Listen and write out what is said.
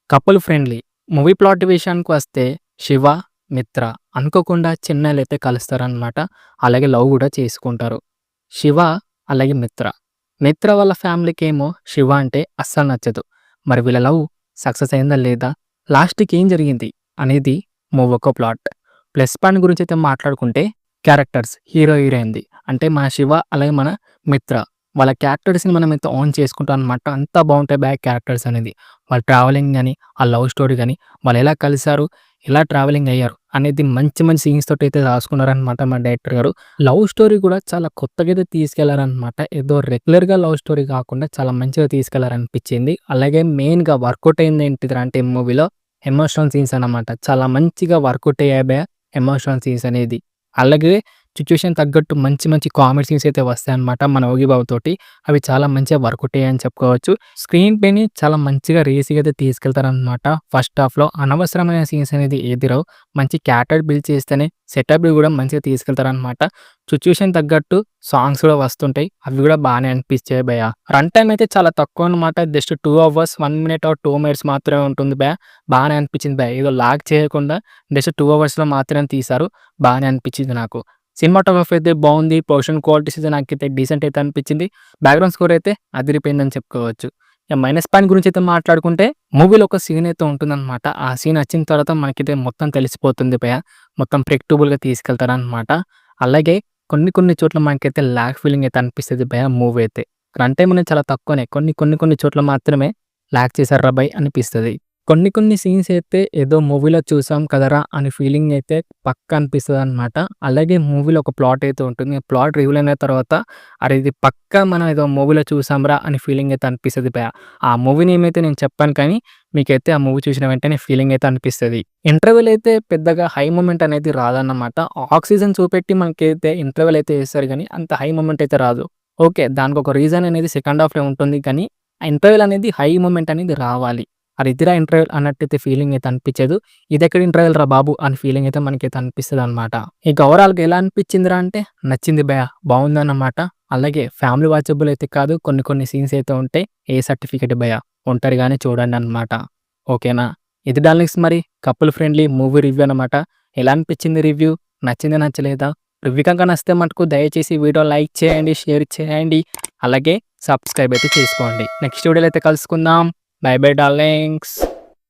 Couple friendly. Movie plot విషయానికొస్తే 'శివ, మిత్ర' అనుకోకుండా చెన్నైలైతే కలుస్తారనమాట. అలాగే లవ్ గూడా చేసుకుంటారు. 'శివ' అలాగే 'మిత్ర'. 'మిత్ర' వాళ్ళ ఫ్యామిలీకేమో 'శివ' అంటే అస్సలు నచ్చదు. మరి వీళ్ళ లవ్ సక్సెస్ అయిందా లేదా? లాస్ట్‌కి ఏం జరిగింది? అనేది మూవీ యొక్క ప్లాట్. ప్లస్ పాయింట్ గురించైతే మాట్లాడుకుంటే క్యారెక్టర్స్ హీరో, హీరోయిన్‌ది. అంటే మన 'శివ' అలాగే మన 'మిత్ర' వాళ్ళ క్యారెక్టర్స్‌ని మనమైతే ఆన్ చేసుకుంటాం అనమాట. అంతా బావుంటాయి క్యారెక్టర్స్ అనేది. వాళ్ళ ట్రావెలింగ్ గాని, ఆ లవ్ స్టోరీ గాని, వాళ్ళెలా కలిసారు, ఎలా ట్రావెలింగ్ అయ్యారు అనేది మంచి మంచి సీన్స్ తోటైతే రాసుకున్నారనమాట మన డైరెక్టర్ గారు. లవ్ స్టోరీ కూడా చాలా కొత్తగా అయితే తీసుకెళ్లారనమాట. ఏదో రెగ్యులర్‌గా లవ్ స్టోరీ కాకుండా చాలా మంచిగా తీసుకెళ్లారనిపించింది. అలాగే మెయిన్‌గా వర్కౌట్ అయింది ఏంటిదిరా అంటే మూవీలో ఎమోషనల్ సీన్స్ అనమాట. చాలా మంచిగా వర్కౌట్ అయ్యాయి ఎమోషనల్ సీన్స్ అనేది. అలాగే సిట్యుయేషన్ తగ్గట్టు మంచి మంచి కామెడీ సీన్స్ అయితే వస్తాయన్నమాట మన 'యోగి బాబు' తోటి. అవి చాలా మంచిగా వర్కౌట్ అయ్యాయని చెప్పుకోవచ్చు. స్క్రీన్ ప్లేని చాలా మంచిగా రేసీగా అయితే తీసుకెళ్తారనమాట. ఫస్ట్ హాఫ్‌లో అనవసరమైన సీన్స్ అనేది ఏది రావు. మంచి క్యారెక్టర్ బిల్డ్ చేస్తేనే సెటప్‌లు కూడా మంచిగా తీసుకెళ్తారనమాట. సిట్యుయేషన్ తగ్గట్టు సాంగ్స్ కూడా వస్తుంటాయి. అవి కూడా బానే అనిపించాయి భయ్యా. రన్ టైమ్ అయితే చాలా తక్కువ అనమాట. Just 2 hours 1 minute or 2 minutes మాత్రమే ఉంటుంది భయ్యా. బానే అనిపించింది భయ్యా. ఏదో లాగ్ చేయకుండా జస్ట్ 2 అవర్స్‌లో మాత్రమే తీశారు. బానే అనిపించింది నాకు. సినిమాటోగ్రఫీ అయితే బావుంది. ప్రొడక్షన్ క్వాలిటీస్ అయితే నాకైతే డీసెంట్ అయితే అనిపించింది. బ్యాక్‌గ్రౌండ్ స్కోర్ అయితే అదిరిపోయిందని చెప్పుకోవచ్చు. ఇక మైనస్ పాయింట్ గురించైతే మాట్లాడుకుంటే మూవీలో ఒక సీన్ అయితే ఉంటుందనమాట. ఆ సీన్ వచ్చిన తర్వాత మనకైతే మొత్తం తెలిసిపోతుంది భయ్యా. మొత్తం ప్రెడిక్టబుల్‌గా తీసుకెళ్తారనమాట. అలాగే కొన్ని కొన్ని చోట్ల మనకైతే ల్యాగ్ ఫీలింగ్ అయితే అనిపిస్తది భయ్యా మూవీ అయితే. రన్ టైమ్ అనేది చాలా తక్కువనే. కొన్ని చోట్ల మాత్రమే ల్యాగ్ చేశార్రా భయ్ అనిపిస్తది. కొన్ని సీన్స్ అయితే ఏదో మూవీలో చూసాం కదరా అని ఫీలింగ్ అయితే పక్కా అనిపిస్తదనమాట. అలాగే మూవీలో ఒక ప్లాట్ అయితే ఉంటుంది. ప్లాట్ రివీల్ అయిన తర్వాత అరే! ఇది పక్కా మనం ఏదో మూవీలో చూసాంరా అని ఫీలింగ్ అయితే అనిపిస్తది భయ్యా. ఆ మూవీ నేమ్ అయితే నేను చెప్పను కానీ మీకైతే ఆ మూవీ చూసిన వెంటనే ఫీలింగ్ అయితే అనిపిస్తది. ఇంటర్వెల్ అయితే పెద్దగా హై మూమెంట్ అనేది రాదన్నమాట. ఆక్సిజన్ చూపెట్టి మనకైతే ఇంటర్వెల్ అయితే ఏస్తారు గానీ అంత హై మూమెంట్ అయితే రాదు. ఓకే. దానికొక రీజన్ అనేది సెకండ్ హాఫ్‌లో ఉంటుంది కానీ ఆ ఇంటర్వెల్ అనేది హై మూమెంట్ అనేది రావాలి. అరె! ఇదిరా ఇంటర్వెల్ అన్నట్టయితే ఫీలింగ్ అయితే అనిపించదు. ఇదెక్కడ ఇంటర్వెల్ రా బాబు! అని ఫీలింగ్ అయితే మనకైతే అనిపిస్తదనమాట. ఇక ఓవరాల్‌గా ఎలా అనిపించిందిరా అంటే నచ్చింది భయ్యా! బావుందన్నమాట. అలాగే ఫ్యామిలీ వాచబుల్ అయితే కాదు. కొన్ని సీన్స్ అయితే ఉంటాయి. ఏ సర్టిఫికేట్ భయ్యా! ఒంటరిగానే చూడండనమాట. ఓకేనా? ఇది డార్లింగ్స్ మరి కపుల్ ఫ్రెండ్లీ మూవీ రివ్యూ అనమాట. ఎలా అనిపించింది రివ్యూ? నచ్చిందా? నచ్చలేదా? రివ్యూ కనుక నచ్చితే మటుకు దయచేసి వీడియో లైక్ చేయండి, షేర్ చేయండి. అలాగే సబ్స్క్రైబ్ అయితే చేసుకోండి. నెక్స్ట్ వీడియోలో అయితే కలుసుకుందాం. By by darlings.